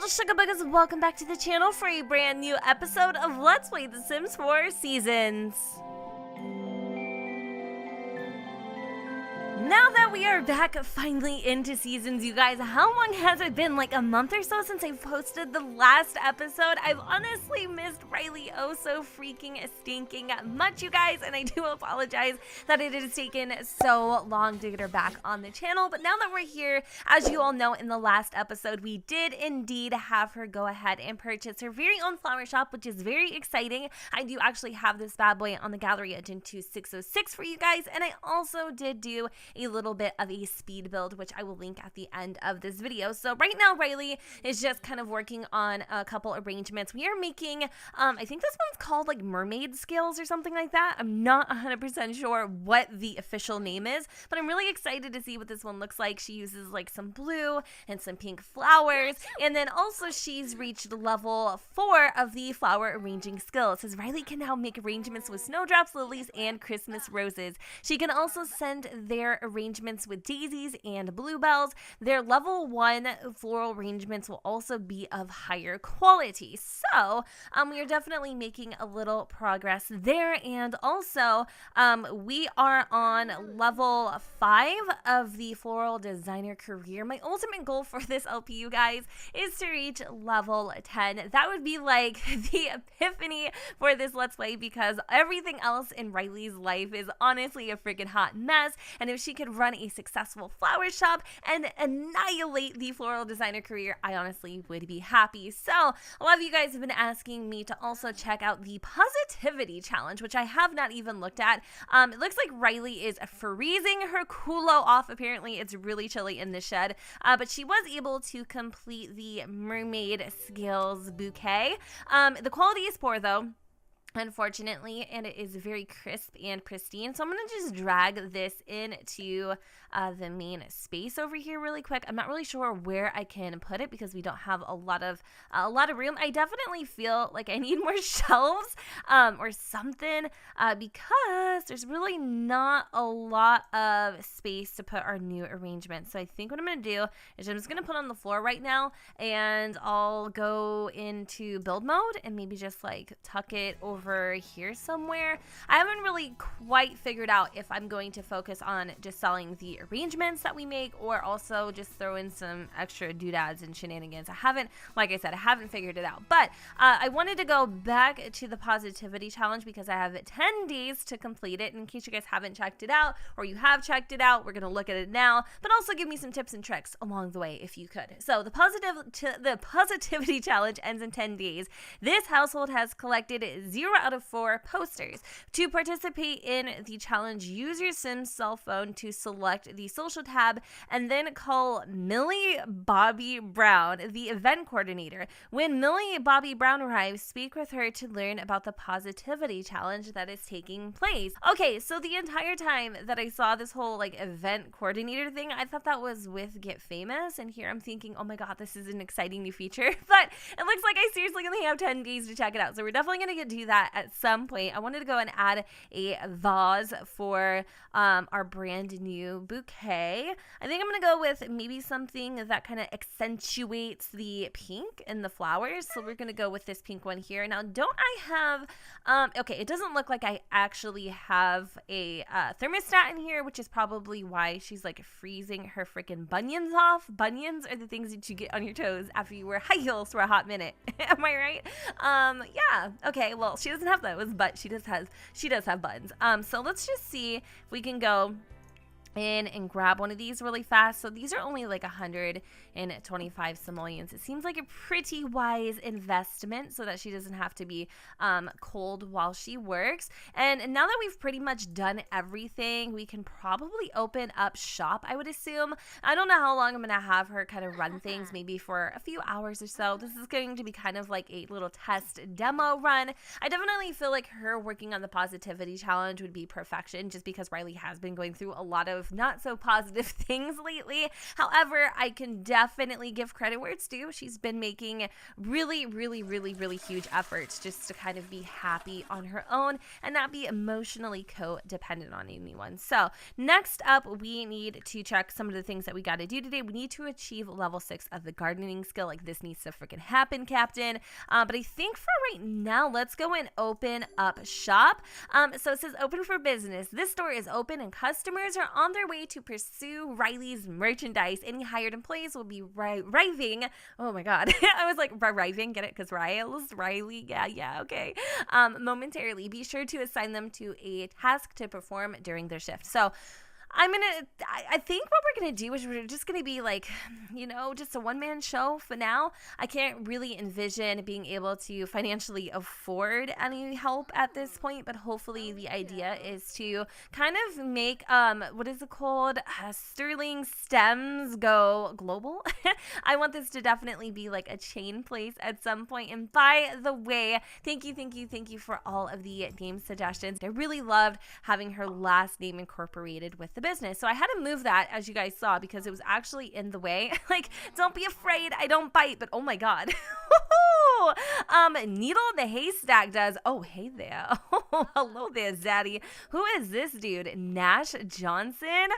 Sugar Buggers, welcome back to the channel for a brand new episode of Let's Play The Sims 4 Seasons. Now that we are back finally into seasons, you guys, how long has it been? Like a month or so since I posted the last episode? I've honestly missed Riley oh so freaking stinking much, you guys, and I do apologize that it has taken so long to get her back on the channel. But now that we're here, as you all know, in the last episode, we did indeed have her go ahead and purchase her very own flower shop, which is very exciting. I do actually have this bad boy on the gallery at 2606 for you guys, and I also did do a little bit of a speed build, which I will link at the end of this video. So right now, Riley is just kind of working on a couple arrangements. We are making, I think this one's called like mermaid scales or something like that. I'm not 100% sure what the official name is, but I'm really excited to see what this one looks like. She uses like some blue and some pink flowers, and then also she's reached level 4 of the flower arranging skill. It says Riley can now make arrangements with snowdrops, lilies, and Christmas roses. She can also send their arrangements with daisies and bluebells. Their level 1 floral arrangements will also be of higher quality. So we are definitely making a little progress there. And also we are on level 5 of the floral designer career. My ultimate goal for this LP, you guys, is to reach level 10. That would be like the epiphany for this Let's Play, because everything else in Riley's life is honestly a freaking hot mess. And if she could run a successful flower shop and annihilate the floral designer career, I honestly would be happy. So a lot of you guys have been asking me to also check out the positivity challenge, which I have not even looked at. It looks like Riley is freezing her culo off. Apparently it's really chilly in the shed, but she was able to complete the mermaid scales bouquet. The quality is poor though, unfortunately, and it is very crisp and pristine. So I'm going to just drag this into the main space over here really quick. I'm not really sure where I can put it because we don't have a lot of room. I definitely feel like I need more shelves or something because there's really not a lot of space to put our new arrangement. So I think what I'm going to do is I'm just going to put on the floor right now, and I'll go into build mode and maybe just like tuck it over here somewhere. I haven't really quite figured out if I'm going to focus on just selling the arrangements that we make or also just throw in some extra doodads and shenanigans. Like I said, I haven't figured it out, but I wanted to go back to the positivity challenge because I have 10 days to complete it. In case you guys haven't checked it out, or you have checked it out, we're going to look at it now, but also give me some tips and tricks along the way if you could. So the positivity challenge ends in 10 days. This household has collected 0 out of 4 posters. To participate in the challenge, use your Sims cell phone to select the social tab and then call Millie Bobby Brown, the event coordinator. When Millie Bobby Brown arrives, speak with her to learn about the positivity challenge that is taking place. Okay, so the entire time that I saw this whole like event coordinator thing, I thought that was with Get Famous, and here I'm thinking, oh my god, this is an exciting new feature, but it looks like I seriously only have 10 days to check it out, so we're definitely going to do that at some point. I wanted to go and add a vase for our brand new bouquet. I think I'm gonna go with maybe something that kind of accentuates the pink and the flowers, so we're gonna go with this pink one here. Now, don't I have okay, it doesn't look like I actually have a thermostat in here, which is probably why she's like freezing her freaking bunions off. Bunions are the things that you get on your toes after you wear high heels for a hot minute. Am I right? Yeah, okay, well, she doesn't have those, but she does have buns. So let's just see if we can go in and grab one of these really fast. So these are only like 125 simoleons. It seems like a pretty wise investment so that she doesn't have to be cold while she works. And now that we've pretty much done everything, we can probably open up shop, I would assume. I don't know how long I'm gonna have her kind of run things, maybe for a few hours or so. This is going to be kind of like a little test demo run. I definitely feel like her working on the positivity challenge would be perfection, just because Riley has been going through a lot of not so positive things lately. However, I can definitely definitely give credit where it's due. She's been making really, really, really, really huge efforts just to kind of be happy on her own and not be emotionally codependent on anyone. So next up, we need to check some of the things that we got to do today. We need to achieve level 6 of the gardening skill. Like, this needs to freaking happen, Captain. But I think for right now, let's go and open up shop. So it says open for business. This store is open and customers are on their way to pursue Riley's merchandise. Any hired employees will be arriving. Oh my God. I was like, arriving, get it? Because Riley. Yeah, okay. Momentarily. Be sure to assign them to a task to perform during their shift. So I think what we're going to do is we're just going to be like, just a one-man show for now. I can't really envision being able to financially afford any help at this point, but hopefully the idea is to kind of make, what is it called? Sterling Stems go global. I want this to definitely be like a chain place at some point. And by the way, thank you for all of the name suggestions. I really loved having her last name incorporated with the business. So I had to move that, as you guys saw, because it was actually in the way. Like, don't be afraid, I don't bite, but oh my God. Needle in the haystack does. Oh, hey there. Oh, hello there, Zaddy. Who is this dude? Nash Johnson?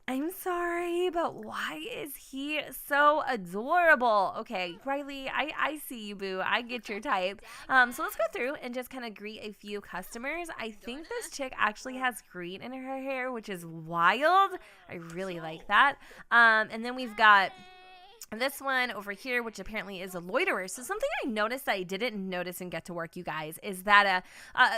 I'm sorry, but why is he so adorable? Okay, Riley, I see you, boo. I get your type. So let's go through and just kind of greet a few customers. I think this chick actually has green in her hair, which is wild. I really like that. And then we've got this one over here, which apparently is a loiterer. So something I noticed that I didn't notice and get to work, you guys, is that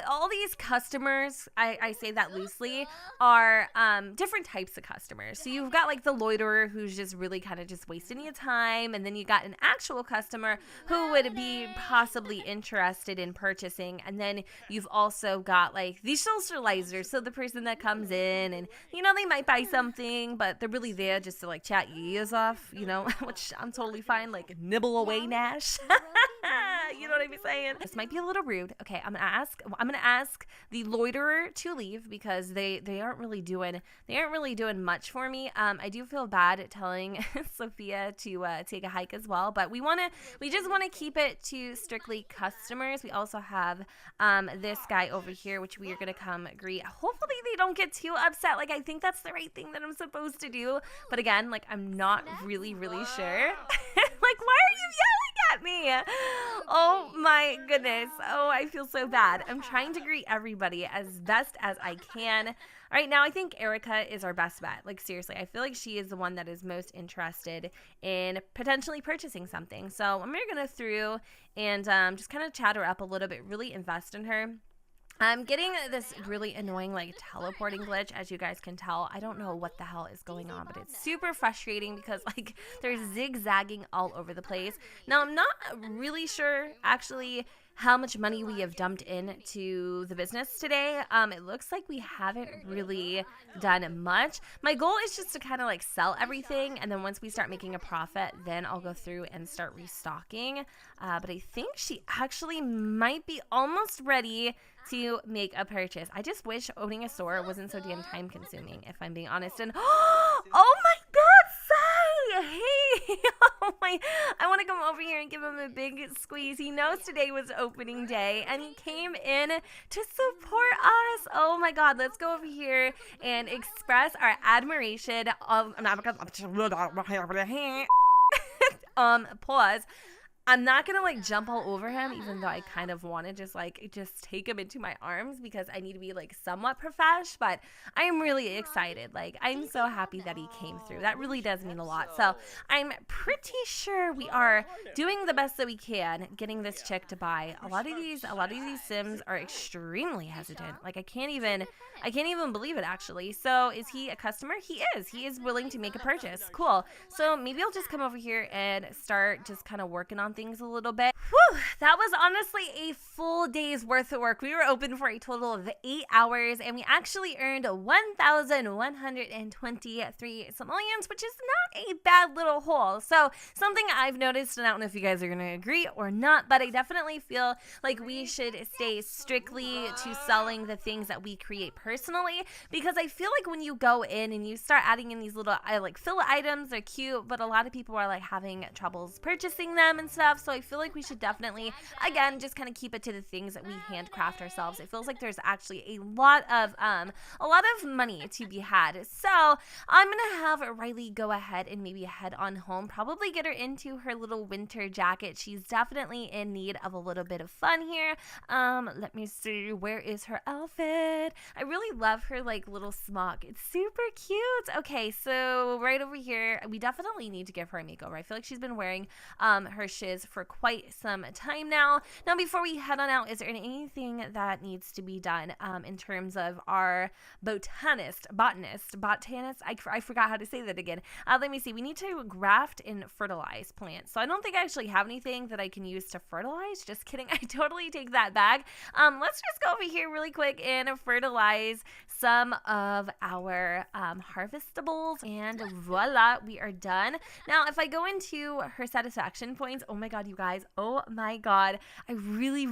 all these customers, I say that loosely, are different types of customers. So you've got like the loiterer who's just really kind of just wasting your time. And then you got an actual customer who would be possibly interested in purchasing. And then you've also got like these socializers. So the person that comes in and, they might buy something, but they're really there just to like chat your ears off, which I'm totally fine. Like, nibble away, Nash. You know what I'm saying? This might be a little rude. Okay, I'm gonna ask the loiterer to leave because they aren't really doing much for me. I do feel bad telling Sophia to take a hike as well, but we just want to keep it to strictly customers. We also have this guy over here, which we are gonna come greet. Hopefully they don't get too upset. Like, I think that's the right thing that I'm supposed to do, but again, like, I'm not really sure. Like, why are you yelling at me? Oh my goodness. Oh, I feel so bad. I'm trying to greet everybody as best as I can. All right, now I think Erica is our best bet. Like, seriously, I feel like she is the one that is most interested in potentially purchasing something. So I'm going to go through and just kind of chat her up a little bit, really invest in her. I'm getting this really annoying like teleporting glitch, as you guys can tell. I don't know what the hell is going on, but it's super frustrating because like they're zigzagging all over the place. Now, I'm not really sure actually how much money we have dumped into the business today. It looks like we haven't really done much. My goal is just to kind of like sell everything, and then once we start making a profit, then I'll go through and start restocking. But I think she actually might be almost ready to make a purchase. I just wish owning a store wasn't so damn time consuming, if I'm being honest. And oh my God, Sai! Hey! Oh my, I want to come over here and give him a big squeeze. He knows today was opening day and he came in to support us. Oh my God, let's go over here and express our admiration of pause. I'm not going to like jump all over him, even though I kind of want to just take him into my arms because I need to be like somewhat profesh, but I'm really excited. Like, I'm so happy that he came through. That really does mean a lot. So I'm pretty sure we are doing the best that we can getting this chick to buy. A lot of these Sims are extremely hesitant. Like, I can't even believe it, actually. So is he a customer? He is willing to make a purchase. Cool. So maybe I'll just come over here and start just kind of working on things a little bit. Whew, that was honestly a full day's worth of work. We were open for a total of 8 hours, and we actually earned 1,123 simoleons, which is not a bad little haul. So something I've noticed, and I don't know if you guys are going to agree or not, but I definitely feel like we should stay strictly to selling the things that we create personally, because I feel like when you go in and you start adding in these little like fill items, they're cute, but a lot of people are like having troubles purchasing them and stuff. So I feel like we should definitely, again, just kind of keep it to the things that we handcraft ourselves. It feels like there's actually a lot of money to be had. So I'm gonna have Riley go ahead and maybe head on home, probably get her into her little winter jacket. She's definitely in need of a little bit of fun here. Let me see, where is her outfit? I really love her like little smock. It's super cute. Okay, so right over here, we definitely need to give her a makeover. I feel like she's been wearing her shiz for quite some time now. Now, before we head on out, is there anything that needs to be done in terms of our botanist? I forgot how to say that again. Let me see. We need to graft and fertilize plants. So I don't think I actually have anything that I can use to fertilize. Just kidding. I totally take that back. Let's just go over here really quick and fertilize some of our harvestables, and voila, we are done. Now, if I go into her satisfaction points, oh my god, you guys, oh my god, I really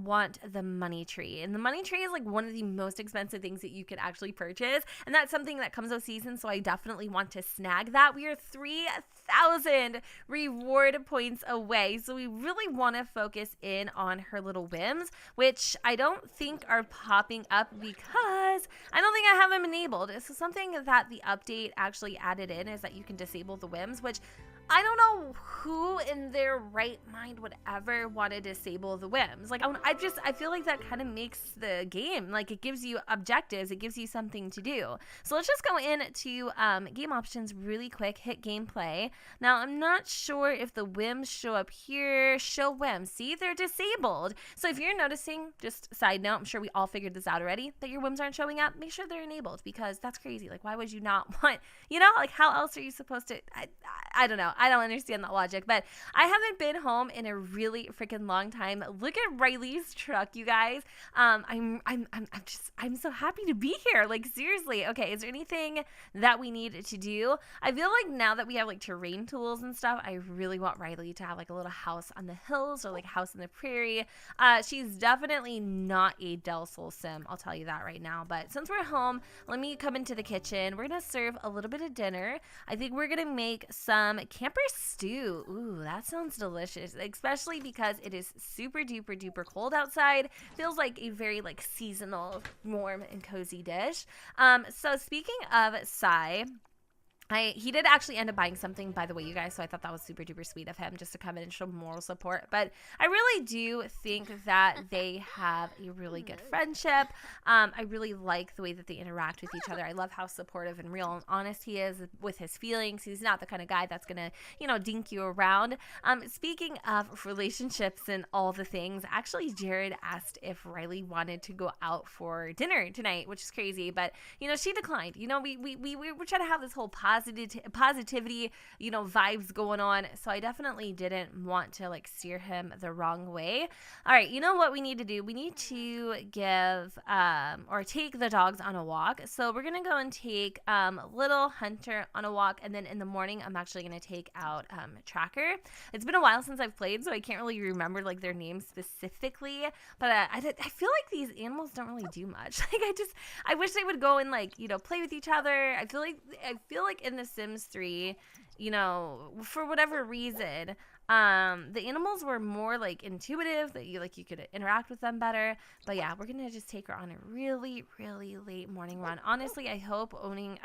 want the money tree. And the money tree is like one of the most expensive things that you could actually purchase, and that's something that comes with season, so I definitely want to snag that. We are 3,000 reward points away, so we really want to focus in on her little whims, which I don't think are popping up because I don't think I have them enabled. So something that the update actually added in is that you can disable the whims, which I don't know who in their right mind would ever want to disable the whims. Like, I feel like that kind of makes the game, like, it gives you objectives, it gives you something to do. So let's just go into game options really quick, hit gameplay. Now, I'm not sure if the whims show up here. Show whims. See, they're disabled. So if you're noticing, just side note, I'm sure we all figured this out already, that your whims aren't showing up, make sure they're enabled, because that's crazy. Like, why would you not want, you know, like, how else are you supposed to, I don't know. I don't understand that logic, but I haven't been home in a really freaking long time. Look at Riley's truck, you guys. I'm so happy to be here. Like, seriously. Okay, is there anything that we need to do? I feel like now that we have like terrain tools and stuff, I really want Riley to have like a little house on the hills or like house in the prairie. She's definitely not a Del Sol sim, I'll tell you that right now. But since we're home, let me come into the kitchen. We're gonna serve a little bit of dinner. I think we're gonna make some camper stew. Ooh, that sounds delicious, especially because it is super duper cold outside. Feels like a very like seasonal, warm and cozy dish. So speaking of Sai, he did actually end up buying something, by the way, you guys, so I thought that was super duper sweet of him just to come in and show moral support. But I really do think that they have a really good friendship. I really like the way that they interact with each other. I love how supportive and real and honest he is with his feelings. He's not the kind of guy that's gonna, you know, dink you around. Speaking of relationships and all the things, actually Jared asked if Riley wanted to go out for dinner tonight, which is crazy, but you know, she declined. You know, we were trying to have this whole positivity, you know, vibes going on. So I definitely didn't want to like steer him the wrong way. All right, you know what we need to do? We need to give or take the dogs on a walk. So we're gonna go and take little Hunter on a walk, and then in the morning I'm actually gonna take out Tracker. It's been a while since I've played, so I can't really remember like their names specifically, but I feel like these animals don't really do much. Like, I wish they would go and like, you know, play with each other. I feel like in The Sims 3, you know, for whatever reason, the animals were more like intuitive, that you could interact with them better. But yeah, we're gonna just take her on a really late morning run. Honestly, I hope owning,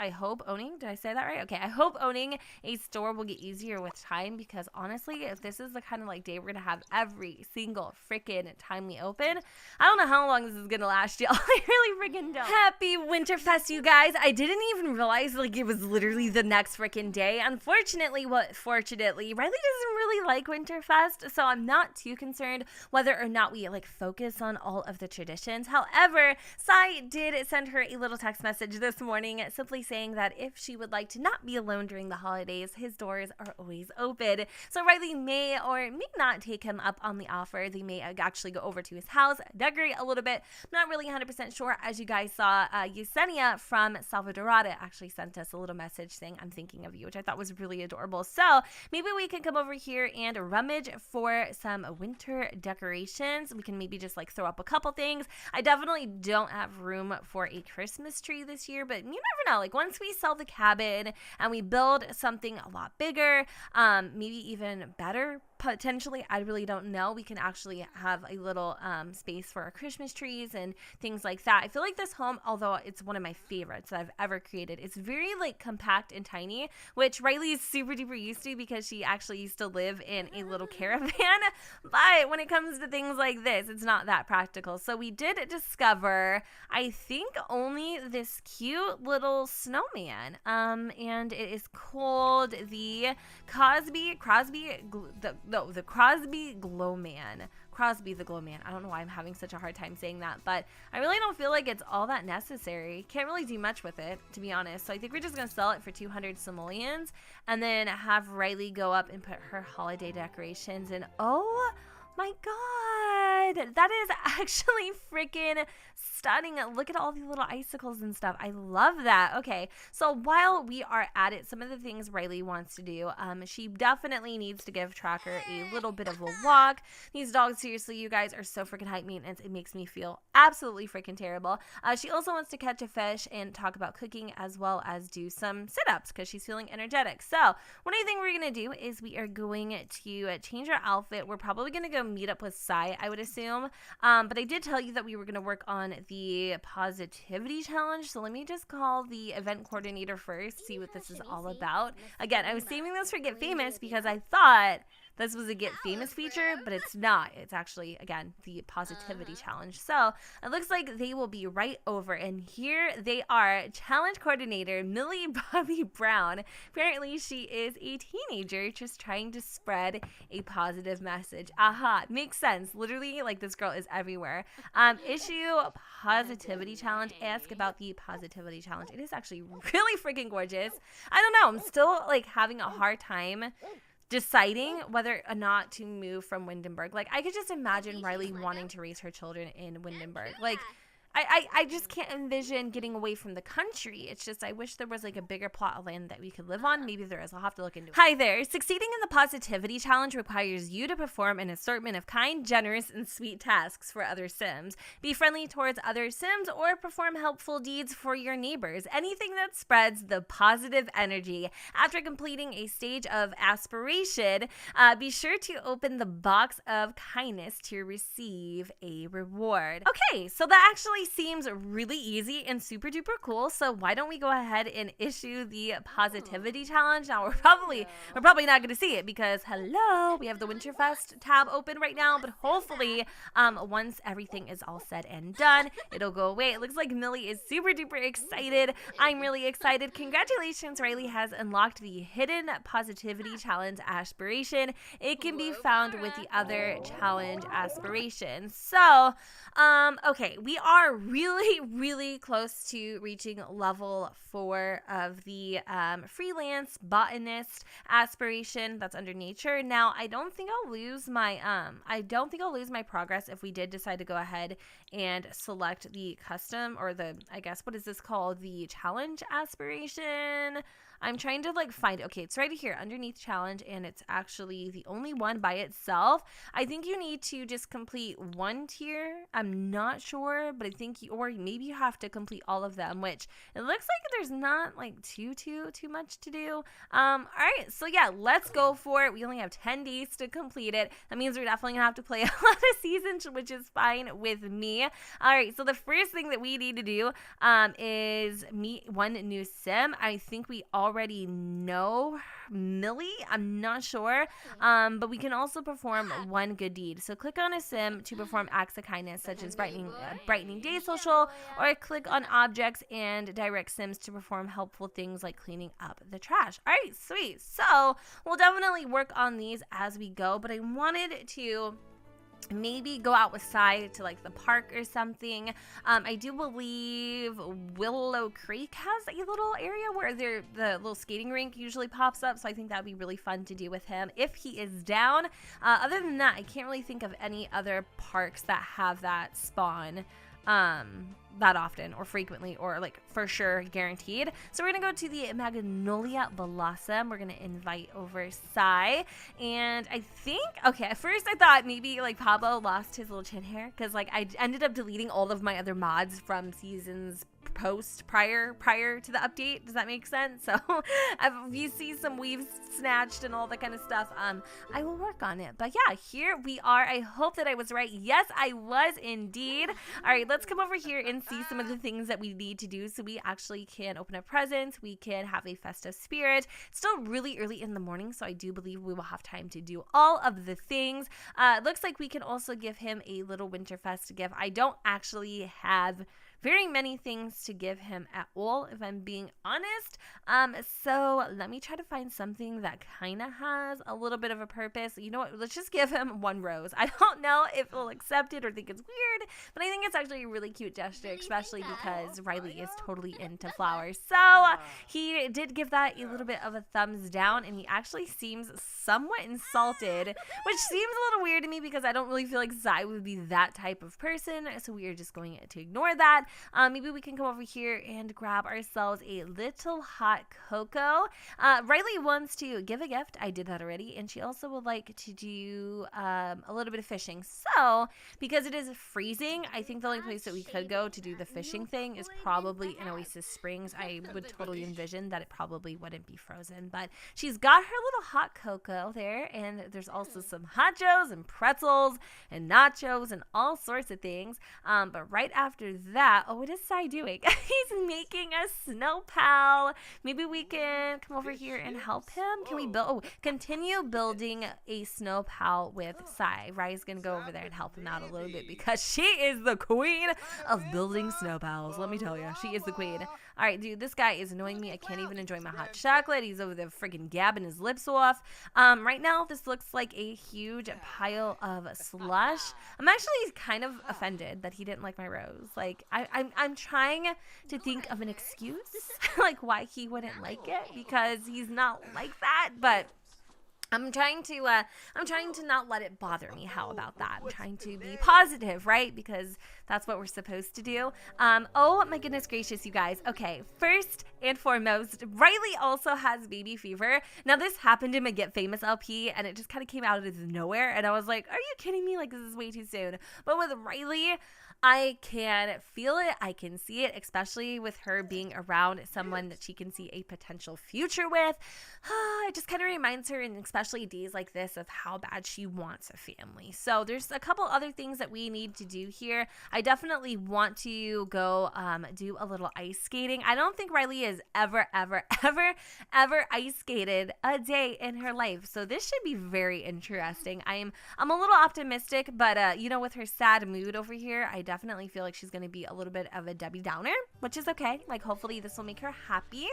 did I say that right? Okay, I hope owning a store will get easier with time, because honestly, if this is the kind of like day we're gonna have every single freaking time we open, I don't know how long this is gonna last, y'all. I really freaking don't. Happy Winterfest, you guys. I didn't even realize like it was literally the next freaking day. Unfortunately, Riley doesn't really like Winterfest, so I'm not too concerned whether or not we like focus on all of the traditions. However, Sai did send her a little text message this morning simply saying that if she would like to not be alone during the holidays, his doors are always open. So Riley may or may not take him up on the offer. They may actually go over to his house, decorate a little bit. Not really 100% sure. As you guys saw, Yesenia from Salvadorada actually sent us a little message saying, I'm thinking of you, which I thought was really adorable. So maybe we can come over here and rummage for some winter decorations. We can maybe just like throw up a couple things. I definitely don't have room for a Christmas tree this year, but you never know. Like once we sell the cabin and we build something a lot bigger, maybe even better, potentially, I really don't know. We can actually have a little space for our Christmas trees and things like that. I feel like this home, although it's one of my favorites that I've ever created, it's very like compact and tiny, which Riley is super duper used to because she actually used to live in a little caravan. But when it comes to things like this, it's not that practical. So we did discover, I think, only this cute little snowman, and it is called the Crosby Glowman. Crosby the Glowman. I don't know why I'm having such a hard time saying that, but I really don't feel like it's all that necessary. Can't really do much with it, to be honest. So I think we're just going to sell it for 200 simoleons and then have Riley go up and put her holiday decorations in. Oh my god, that is actually freaking stunning. Look at all the little icicles and stuff. I love that. Okay, so while we are at it, some of the things Riley wants to do, she definitely needs to give Tracker a little bit of a walk. These dogs, seriously, you guys, are so freaking high maintenance. It makes me feel absolutely freaking terrible. She also wants to catch a fish and talk about cooking as well as do some sit-ups because she's feeling energetic. So what I think we're going to do is we are going to change our outfit. We're probably going to go meet up with Sai, I would assume. But I did tell you that we were going to work on the positivity challenge. So let me just call the event coordinator first, see what this is all about. Again, I was saving this for Get Famous because I thought this was a Get Famous feature, but it's not. It's actually, again, the positivity challenge. So it looks like they will be right over. And here they are, challenge coordinator Millie Bobby Brown. Apparently, she is a teenager just trying to spread a positive message. Aha, makes sense. Literally, like this girl is everywhere. Issue positivity challenge. Ask about the positivity challenge. It is actually really freaking gorgeous. I don't know. I'm still like having a hard time deciding whether or not to move from Windenburg. Like, I could just imagine Riley wanting to raise her children in Windenburg. Like, I just can't envision getting away from the country. It's just I wish there was like a bigger plot of land that we could live on. Maybe there is. I'll have to look into it. Hi there. Succeeding in the positivity challenge requires you to perform an assortment of kind, generous, and sweet tasks for other Sims. Be friendly towards other Sims or perform helpful deeds for your neighbors. Anything that spreads the positive energy. After completing a stage of aspiration, be sure to open the box of kindness to receive a reward. Okay, so that actually seems really easy and super duper cool. So why don't we go ahead and issue the positivity challenge? Now we're probably not going to see it because hello, we have the Winterfest tab open right now, but hopefully once everything is all said and done, it'll go away. It looks like Millie is super duper excited. I'm really excited. Congratulations, Riley has unlocked the hidden positivity challenge aspiration. It can be found with the other challenge aspirations. So okay, we are really close to reaching level 4 of the freelance botanist aspiration that's under nature. Now, I don't think I'll lose my progress if we did decide to go ahead and select the custom or the, I guess, what is this called? The challenge aspiration. I'm trying to like find, okay, it's right here underneath challenge, and it's actually the only one by itself. I think you need to just complete one tier. I'm not sure, but I think or maybe you have to complete all of them, which it looks like there's not like too much to do. All right, so yeah, let's go for it. We only have 10 days to complete it. That means we're definitely gonna have to play a lot of seasons, which is fine with me. All right, so the first thing that we need to do is meet one new sim. I think we already already know Millie. I'm not sure. But we can also perform one good deed. So click on a sim to perform acts of kindness, such as brightening day social, or click on objects and direct sims to perform helpful things like cleaning up the trash. All right, sweet. So we'll definitely work on these as we go, but I wanted to maybe go out with Sai to like the park or something. I do believe Willow Creek has a little area where the little skating rink usually pops up, so I think that would be really fun to do with him if he is down. Other than that, I can't really think of any other parks that have that spawn that often or frequently or like for sure guaranteed. So we're gonna go to the Magnolia Blossom. We're gonna invite over Sai, and I think, okay, at first I thought maybe like Pablo lost his little chin hair because like I ended up deleting all of my other mods from seasons prior to the update. Does that make sense? So if you see some weaves snatched and all that kind of stuff, I will work on it. But yeah, here we are. I hope that I was right. Yes, I was indeed. All right, let's come over here and see some of the things that we need to do so we actually can open up presents. We can have a festive spirit. It's still really early in the morning, so I do believe we will have time to do all of the things. It looks like we can also give him a little Winterfest gift. I don't actually have very many things to give him at all, if I'm being honest. So let me try to find something that kind of has a little bit of a purpose. You know what? Let's just give him one rose. I don't know if he'll accept it or think it's weird, but I think it's actually a really cute gesture, especially because Riley is totally into flowers. So he did give that a little bit of a thumbs down, and he actually seems somewhat insulted, which seems a little weird to me because I don't really feel like Zai would be that type of person. So we are just going to ignore that. Maybe we can come over here and grab ourselves a little hot cocoa. Riley wants to give a gift. I did that already. And she also would like to do a little bit of fishing. So because it is freezing, I think the only place that we could go to do the fishing thing is probably in Oasis Springs. I would totally envision that it probably wouldn't be frozen. But she's got her little hot cocoa there. And there's also some hot joes and pretzels and nachos and all sorts of things. But right after that, oh, what is Sai doing? He's making a snow pal. Maybe we can come over here and help him. Can we continue building a snow pal with Sai? Rai's gonna go over there and help him out a little bit because she is the queen of building snow pals. Let me tell you, she is the queen. All right, dude, this guy is annoying me. I can't even enjoy my hot chocolate. He's over there freaking gabbing his lips off. Right now, this looks like a huge pile of slush. I'm actually kind of offended that he didn't like my rose. Like, I'm trying to think of an excuse, like why he wouldn't like it, because he's not like that, but I'm trying to not let it bother me. How about that? I'm trying to be positive, right? Because that's what we're supposed to do. Oh my goodness gracious, you guys. Okay, first and foremost, Riley also has baby fever. Now this happened in my Get Famous LP, and it just kind of came out of nowhere, and I was like, are you kidding me? Like, this is way too soon. But with Riley, I can feel it. I can see it, especially with her being around someone that she can see a potential future with. It just kind of reminds her, and especially days like this, of how bad she wants a family. So there's a couple other things that we need to do here. I definitely want to go do a little ice skating. I don't think Riley has ever ice skated a day in her life. So this should be very interesting. I'm a little optimistic, but you know, with her sad mood over here, I definitely feel like she's going to be a little bit of a Debbie Downer, which is okay. Like, hopefully this will make her happy.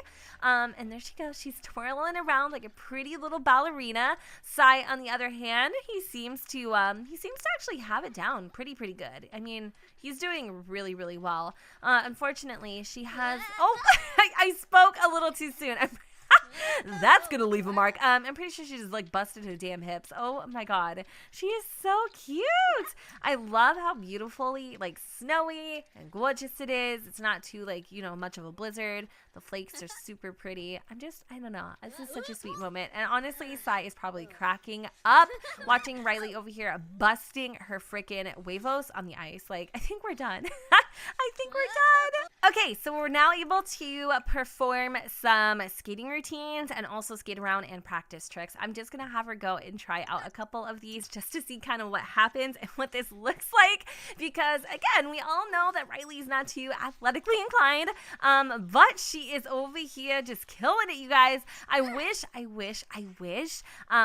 And there she goes. She's twirling around like a pretty little ballerina. Sai, on the other hand, he seems to actually have it down pretty good. I mean, he's doing really well. Unfortunately, she has, I spoke a little too soon. That's gonna leave a mark. I'm pretty sure she just like busted her damn hips. Oh my god, she is so cute. I love how beautifully like snowy and gorgeous it is. It's not too like, you know, much of a blizzard. The flakes are super pretty. I don't know. This is such a sweet moment. And honestly, Sai is probably cracking up watching Riley over here busting her freaking huevos on the ice. Like, I think we're done. I think we're done. Okay, so we're now able to perform some skating routines routines and also skate around and practice tricks. I'm just going to have her go and try out a couple of these just to see kind of what happens and what this looks like, because again, we all know that Riley's not too athletically inclined, but she is over here just killing it, you guys. I wish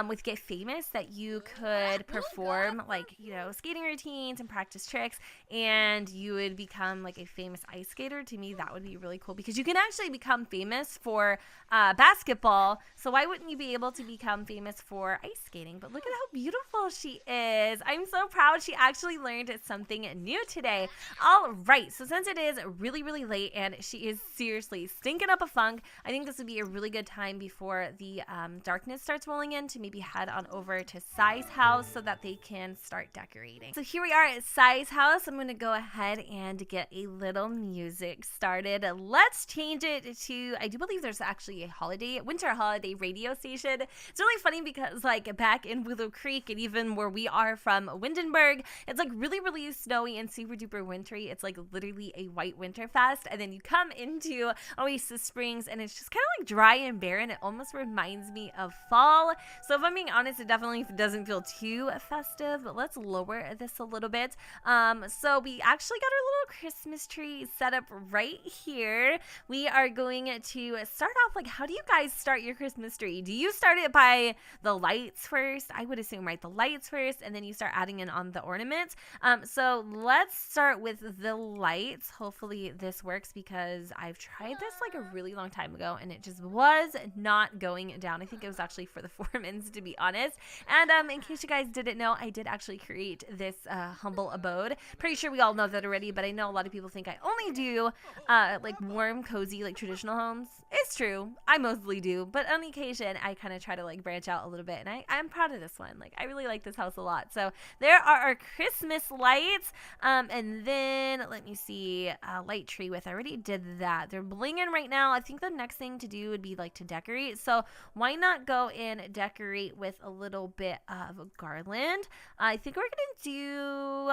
with Get Famous that you could perform like, you know, skating routines and practice tricks, and you would become like a famous ice skater. To me, that would be really cool, because you can actually become famous for basketball, so why wouldn't you be able to become famous for ice skating? But look at how beautiful she is. I'm so proud she actually learned something new today. All right, so since it is really, really late and she is seriously stinking up a funk, I think this would be a really good time before the darkness starts rolling in to maybe head on over to Sai's house so that they can start decorating. So here we are at Sai's house. I'm going to go ahead and get a little music started. Let's change it to, I do believe there's actually a winter holiday radio station. It's really funny because like back in Willow Creek and even where we are from Windenburg, it's like really, really snowy and super duper wintry. It's like literally a white Winterfest, and then you come into Oasis Springs and it's just kind of like dry and barren. It almost reminds me of fall. So if I'm being honest, it definitely doesn't feel too festive, but let's lower this a little bit. So we actually got our little Christmas tree set up right here. We are going to start off, like, how do you guys start your Christmas tree? Do you start it by the lights first? I would assume, right? The lights first, and then you start adding in on the ornaments. So let's start with the lights. Hopefully this works, because I've tried this like a really long time ago and it just was not going down. I think it was actually for the Foremans, to be honest. And in case you guys didn't know, I did actually create this humble abode. Pretty sure we all know that already, but I know a lot of people think I only do like warm, cozy, like traditional homes. It's true, I mostly do, but on occasion I kind of try to like branch out a little bit, and I'm proud of this one. Like, I really like this house a lot. So there are our Christmas lights, and then let me see, light tree with, I already did that. They're blinging right now. I think the next thing to do would be like to decorate, so why not go and decorate with a little bit of a garland. I think we're gonna do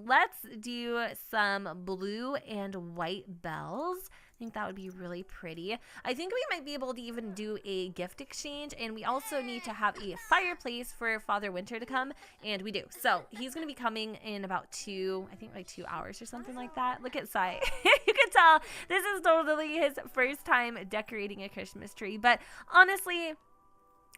let's do some blue and white bells. I think that would be really pretty. I think we might be able to even do a gift exchange, and we also need to have a fireplace for Father Winter to come, and we do. So he's going to be coming in about 2 hours or something like that. Look at Sai. You can tell this is totally his first time decorating a Christmas tree, but honestly,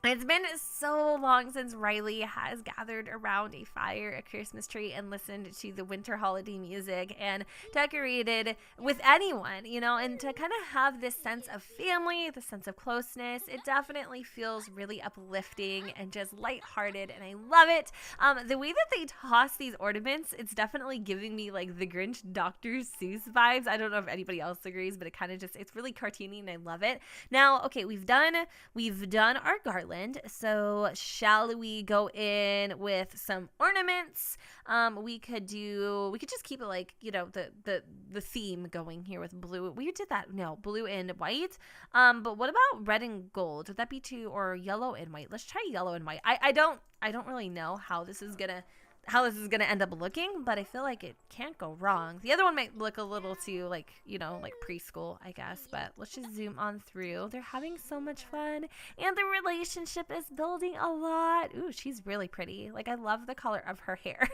it's been so long since Riley has gathered around a fire, a Christmas tree, and listened to the winter holiday music and decorated with anyone, you know, and to kind of have this sense of family, the sense of closeness, it definitely feels really uplifting and just lighthearted, and I love it. The way that they toss these ornaments, it's definitely giving me like the Grinch Dr. Seuss vibes. I don't know if anybody else agrees, but it kind of just, it's really cartoony and I love it. Now, okay, we've done our garland. So shall we go in with some ornaments? We could just keep it like, you know, the theme going here with blue. We did that. No, blue and white. But what about red and gold? Would that be too, or yellow and white? Let's try yellow and white. I don't really know how this is gonna end up looking, but I feel like it can't go wrong. The other one might look a little too, like, you know, like preschool, I guess, but let's just zoom on through. They're having so much fun, and the relationship is building a lot. Ooh, she's really pretty. Like, I love the color of her hair.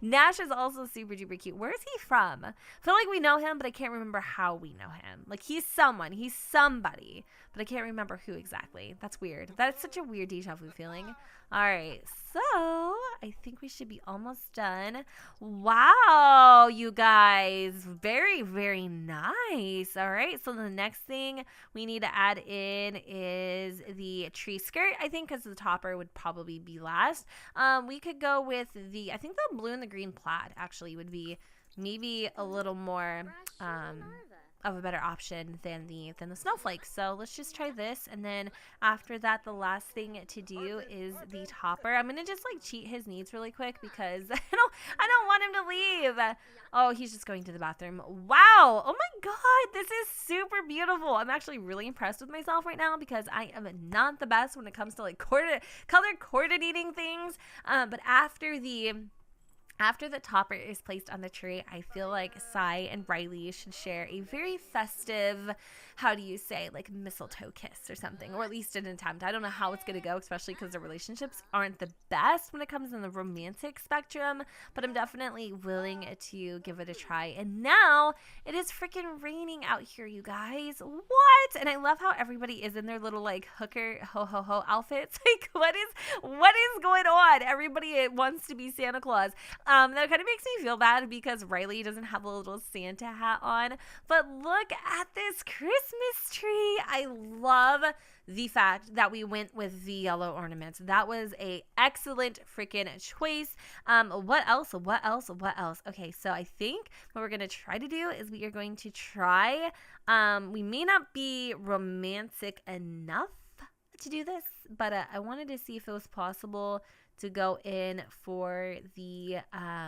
Nash is also super duper cute. Where is he from? I feel like we know him, but I can't remember how we know him. Like, he's somebody, but I can't remember who exactly. That's weird. That's such a weird deja vu feeling. All right, so I think we should be almost done. Wow, you guys, very, very nice. All right, so the next thing we need to add in is the tree skirt, I think, because the topper would probably be last. We could go with I think the blue and the green plaid actually would be maybe a little more of a better option than the snowflakes. So let's just try this, and then after that, the last thing to do is the topper. I'm gonna just like cheat his needs really quick because I don't want him to leave. Oh, he's just going to the bathroom. Wow. Oh my god, this is super beautiful. I'm actually really impressed with myself right now because I am not the best when it comes to like color coordinating things. But after the topper is placed on the tree, I feel like Sai and Riley should share a very festive how do you say, like mistletoe kiss or something, or at least an attempt. I don't know how it's going to go, especially because the relationships aren't the best when it comes in the romantic spectrum, but I'm definitely willing to give it a try. And now it is freaking raining out here, you guys. What? And I love how everybody is in their little like hooker ho ho ho outfits. Like what is going on? Everybody wants to be Santa Claus. That kind of makes me feel bad because Riley doesn't have a little Santa hat on. But look at this Christmas tree. I love the fact that we went with the yellow ornaments. That was a excellent freaking choice. What else? Okay, so I think what we're going to try to do is we are going to try, we may not be romantic enough to do this, but I wanted to see if it was possible to go in for the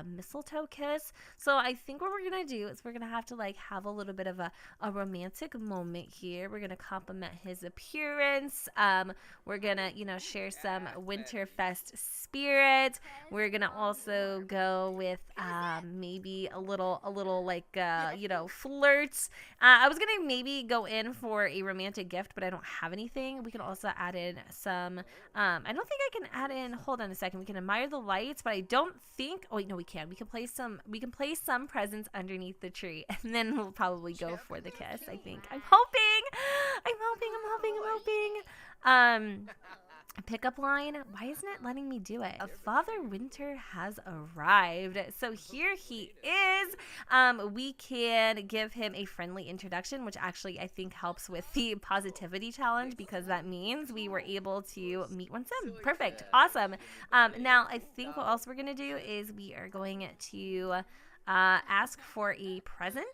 mistletoe kiss. So I think what we're gonna do is we're gonna have to like have a little bit of a romantic moment here. We're gonna compliment his appearance. We're gonna, you know, share some Winterfest spirit. We're gonna also go with maybe a little like you know, flirts. I was gonna maybe go in for a romantic gift, but I don't have anything. We can also add in some I don't think I can add in, hold on a second. We can admire the lights, but I don't think, oh wait, no, we can. We can place some presents underneath the tree, and then we'll probably go for the kiss, I think. I'm hoping. A pickup line. Why isn't it letting me do it? Father Winter has arrived. So here he is. We can give him a friendly introduction, which actually I think helps with the positivity challenge because that means we were able to meet one sim. Perfect. Awesome. Now I think what else we're going to do is we are going to ask for a present.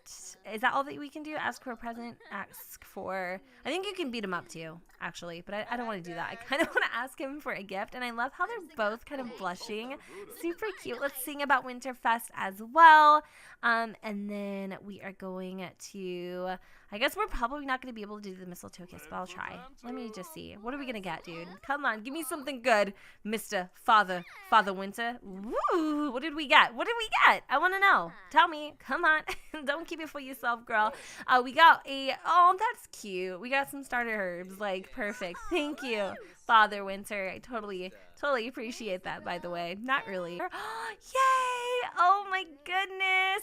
Is that all that we can do? Ask for a present. I think you can beat him up too, actually, but I don't want to do that. I kind of want to ask him for a gift, and I love how they're both kind of blushing. Super cute. Let's sing about Winterfest as well. And then we are going to, I guess we're probably not going to be able to do the mistletoe kiss, but I'll try. Let me just see. What are we going to get, dude? Come on, give me something good, Mr. Father Winter. Woo! What did we get? I want to know. Tell me. Come on. Don't keep it for yourself, girl. We got oh, that's cute. We got some starter herbs. Like, perfect. Thank you, Father Winter. I totally appreciate that, by the way. Not really. Yay! Oh my goodness.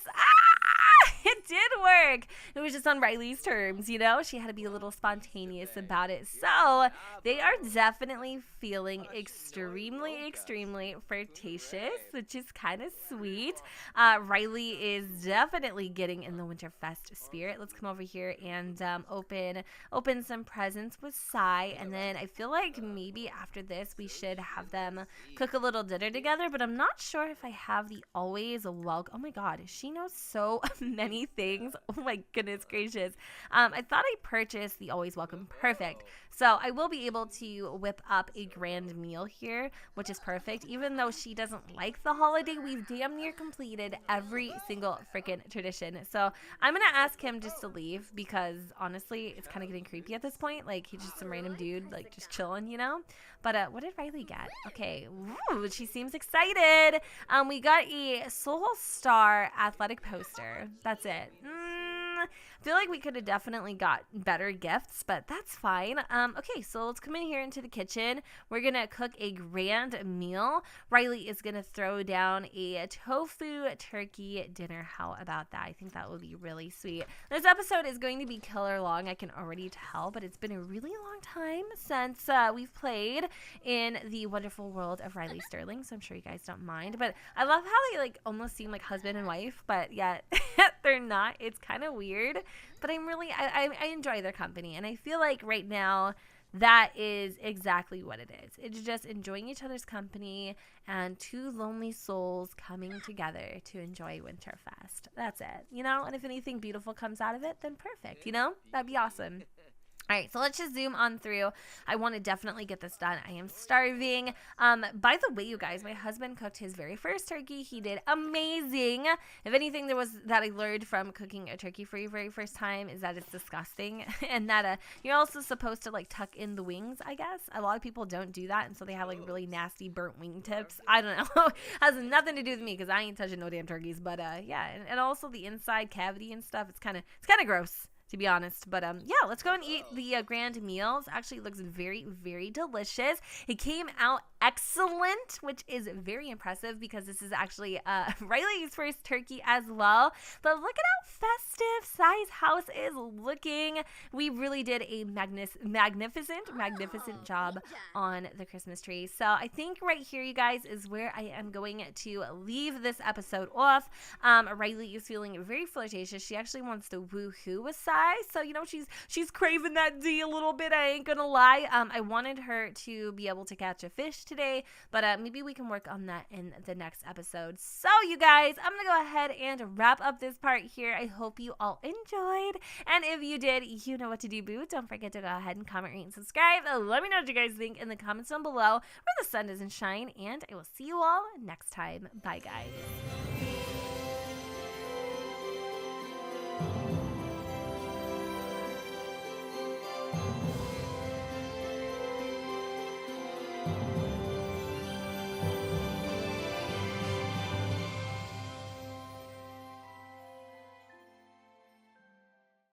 It did work. It was just on Riley's terms, you know? She had to be a little spontaneous about it. So they are definitely feeling extremely flirtatious, which is kind of sweet. Riley is definitely getting in the Winterfest spirit. Let's come over here and open some presents with Sai. And then I feel like maybe after this we should have them cook a little dinner together, but I'm not sure if I have the always welcome. Oh my god, she knows so many things. Oh my goodness gracious. I thought I purchased the always welcome. Perfect. So I will be able to whip up a grand meal here, which is perfect. Even though she doesn't like the holiday, we've damn near completed every single freaking tradition. So I'm gonna ask him just to leave because honestly it's kind of getting creepy at this point. Like he's just some random dude like just chilling, you know. But what did Riley get? Okay. Ooh, she seems excited. We got a Soul Star athletic poster. That's it. I feel like we could have definitely got better gifts, but that's fine. Okay, so let's come in here into the kitchen. We're going to cook a grand meal. Riley is going to throw down a tofu turkey dinner. How about that? I think that would be really sweet. This episode is going to be killer long, I can already tell, but it's been a really long time since we've played in the wonderful world of Riley Sterling, so I'm sure you guys don't mind. But I love how they like almost seem like husband and wife, but yet they're not. It's kind of weird. But I enjoy their company, and I feel like right now that is exactly what it is. It's just enjoying each other's company and two lonely souls coming together to enjoy Winterfest. That's it, you know? And if anything beautiful comes out of it, then perfect, you know? That'd be awesome. All right, so let's just zoom on through. I want to definitely get this done. I am starving. By the way, you guys, my husband cooked his very first turkey. He did amazing. If anything there was that I learned from cooking a turkey for your very first time is that it's disgusting and that you're also supposed to like tuck in the wings, I guess. A lot of people don't do that, and so they have like really nasty burnt wing tips. I don't know. Has nothing to do with me because I ain't touching no damn turkeys. But yeah, and also the inside cavity and stuff. It's kind of gross. to be honest. But yeah, let's go and eat the grand meals. Actually, it looks very, very delicious. It came out excellent, which is very impressive because this is actually Riley's first turkey as well. But look at how festive Sai's house is looking. We really did a magnificent job on the Christmas tree. So I think right here, you guys, is where I am going to leave this episode off. Riley is feeling very flirtatious. She actually wants to woohoo with Sai. So, you know, she's craving that D a little bit. I ain't gonna lie. I wanted her to be able to catch a fish today, but maybe we can work on that in the next episode. So, you guys, I'm gonna go ahead and wrap up this part here. I hope you all enjoyed, and if you did, you know what to do, boo. Don't forget to go ahead and comment, rate, and subscribe. Let me know what you guys think in the comments down below where the sun doesn't shine, and I will see you all next time. Bye, guys.